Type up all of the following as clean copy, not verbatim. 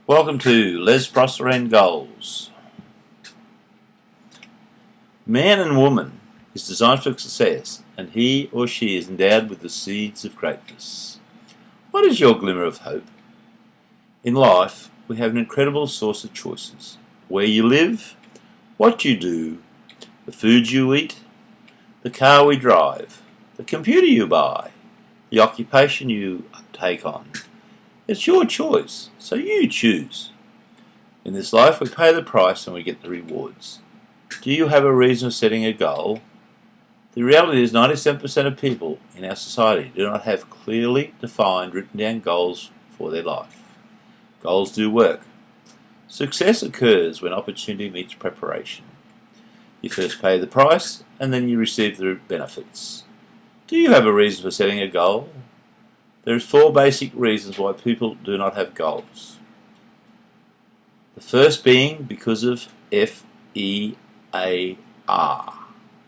Welcome to Les Prosser and Goals. Man and woman is designed for success, and he or she is endowed with the seeds of greatness. What is your glimmer of hope? In life, we have an incredible source of choices. Where you live, what you do, the food you eat, the car we drive, the computer you buy, the occupation you take on. It's your choice, so you choose. In this life, we pay the price and we get the rewards. Do you have a reason for setting a goal? The reality is 97% of people in our society do not have clearly defined, written down goals for their life. Goals do work. Success occurs when opportunity meets preparation. You first pay the price and then you receive the benefits. Do you have a reason for setting a goal? There are 4 basic reasons why people do not have goals. The first being because of FEAR,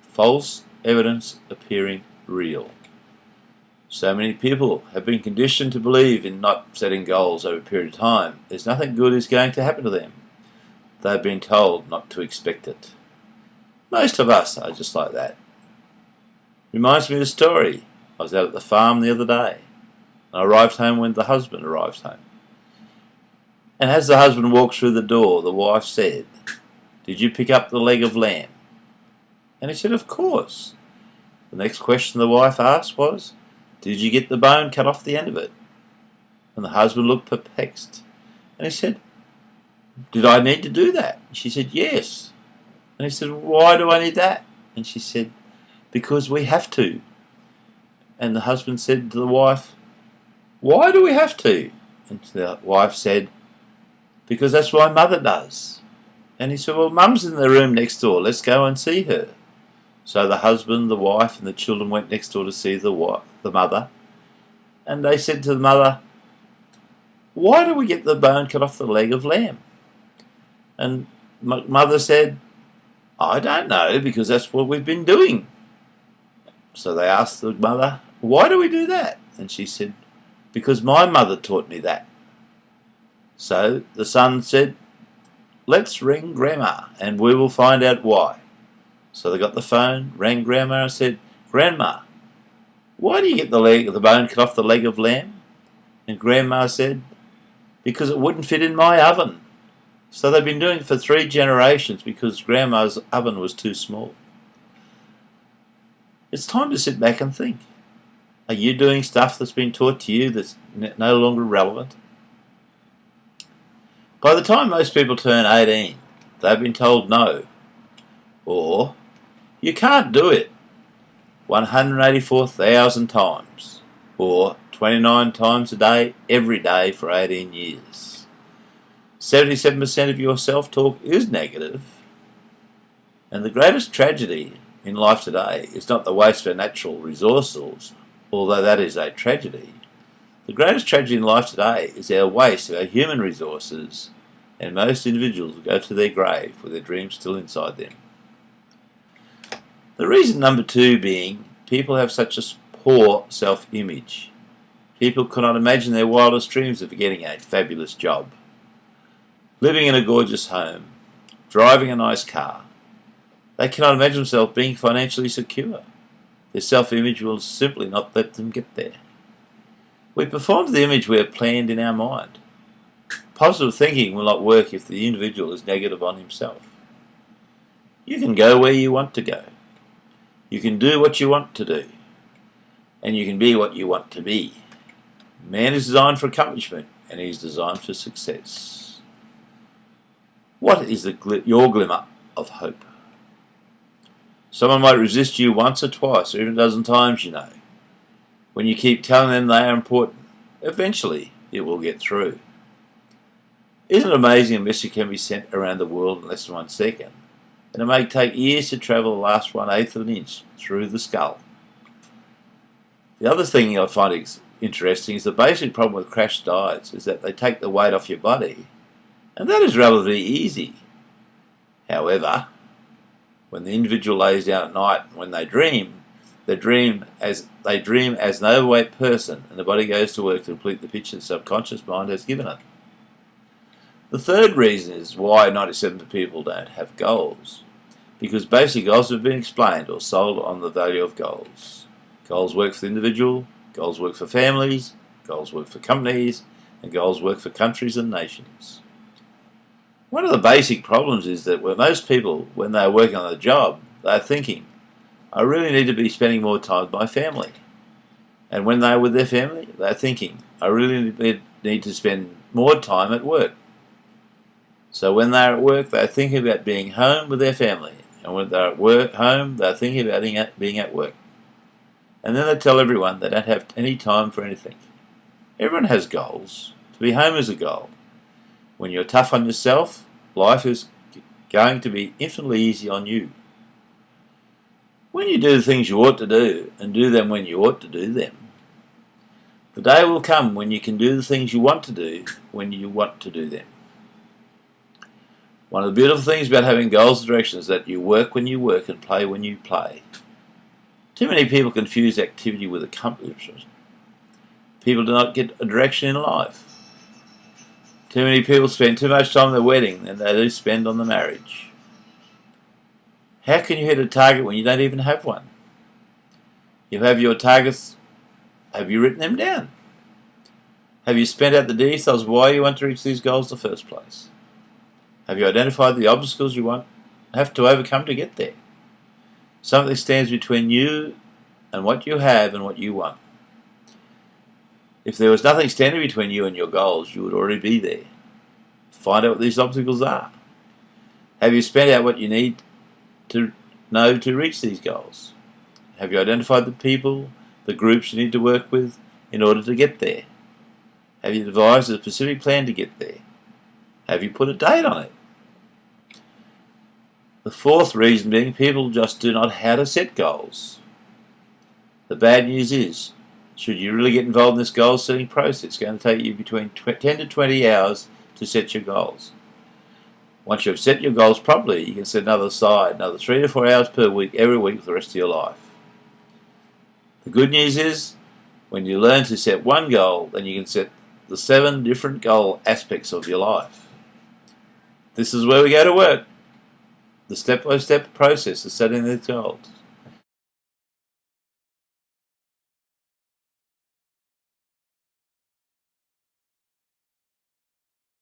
false evidence appearing real. So many people have been conditioned to believe in not setting goals over a period of time. There's nothing good is going to happen to them. They've been told not to expect it. Most of us are just like that. Reminds me of a story. I was out at the farm the other day. I arrived home when the husband arrived home. And as the husband walked through the door, the wife said, "Did you pick up the leg of lamb?" And he said, "Of course." The next question the wife asked was, "Did you get the bone cut off the end of it?" And the husband looked perplexed. And he said, "Did I need to do that?" And she said, "Yes." And he said, "Why do I need that?" And she said, "Because we have to." And the husband said to the wife, "Why do we have to?" And the wife said, "Because that's what my mother does." And he said, "Well, Mum's in the room next door. Let's go and see her." So the husband, the wife, and the children went next door to see the mother. And they said to the mother, "Why do we get the bone cut off the leg of lamb?" And mother said, "I don't know, because that's what we've been doing." So they asked the mother, "Why do we do that?" And she said, "Because my mother taught me that." So the son said, "Let's ring Grandma and we will find out why." So they got the phone, rang Grandma and said, "Grandma, why do you get the bone cut off the leg of lamb?" And Grandma said, "Because it wouldn't fit in my oven." So they've been doing it for 3 generations because Grandma's oven was too small. It's time to sit back and think. Are you doing stuff that's been taught to you that's no longer relevant? By the time most people turn 18, they've been told no. Or, you can't do it 184,000 times. Or 29 times a day, every day for 18 years. 77% of your self-talk is negative. And the greatest tragedy in life today is not the waste of natural resources, although that is a tragedy. The greatest tragedy in life today is our waste of our human resources, and most individuals go to their grave with their dreams still inside them. The reason number 2 being, people have such a poor self-image. People cannot imagine their wildest dreams of getting a fabulous job, living in a gorgeous home, driving a nice car. They cannot imagine themselves being financially secure. Their self-image will simply not let them get there. We perform to the image we have planned in our mind. Positive thinking will not work if the individual is negative on himself. You can go where you want to go. You can do what you want to do. And you can be what you want to be. Man is designed for accomplishment, and he is designed for success. What is your glimmer of hope? Someone might resist you once or twice, or even a dozen times, When you keep telling them they are important, eventually it will get through. Isn't it amazing a message can be sent around the world in less than 1 second? And it may take years to travel the last 1/8 of an inch through the skull. The other thing I find interesting is the basic problem with crash diets is that they take the weight off your body, and that is relatively easy. However, when the individual lays down at night and when they dream as an overweight person, and the body goes to work to complete the picture the subconscious mind has given it. The third reason is why 97% of people don't have goals. Because basic goals have been explained or sold on the value of goals. Goals work for the individual, goals work for families, goals work for companies, and goals work for countries and nations. One of the basic problems is that most people, when they're working on a job, they're thinking, I really need to be spending more time with my family. And when they're with their family, they're thinking, I really need to spend more time at work. So when they're at work, they're thinking about being home with their family. And when they're at home, they're thinking about being at work. And then they tell everyone they don't have any time for anything. Everyone has goals. To be home is a goal. When you're tough on yourself, life is going to be infinitely easy on you. When you do the things you ought to do, and do them when you ought to do them, the day will come when you can do the things you want to do when you want to do them. One of the beautiful things about having goals and directions is that you work when you work and play when you play. Too many people confuse activity with accomplishment. People do not get a direction in life. Too many people spend too much time on their wedding than they do spend on the marriage. How can you hit a target when you don't even have one? You have your targets. Have you written them down? Have you spent out the details why you want to reach these goals in the first place? Have you identified the obstacles you have to overcome to get there? Something stands between you and what you have and what you want. If there was nothing standing between you and your goals, you would already be there. Find out what these obstacles are. Have you spent out what you need to know to reach these goals? Have you identified the people, the groups you need to work with in order to get there? Have you devised a specific plan to get there? Have you put a date on it? The fourth reason being people just do not know how to set goals. The bad news is, should you really get involved in this goal setting process, it's going to take you between 10 to 20 hours to set your goals. Once you've set your goals properly, you can set another 3 to 4 hours per week, every week for the rest of your life. The good news is, when you learn to set one goal, then you can set the 7 different goal aspects of your life. This is where we go to work. The step-by-step process of setting these goals.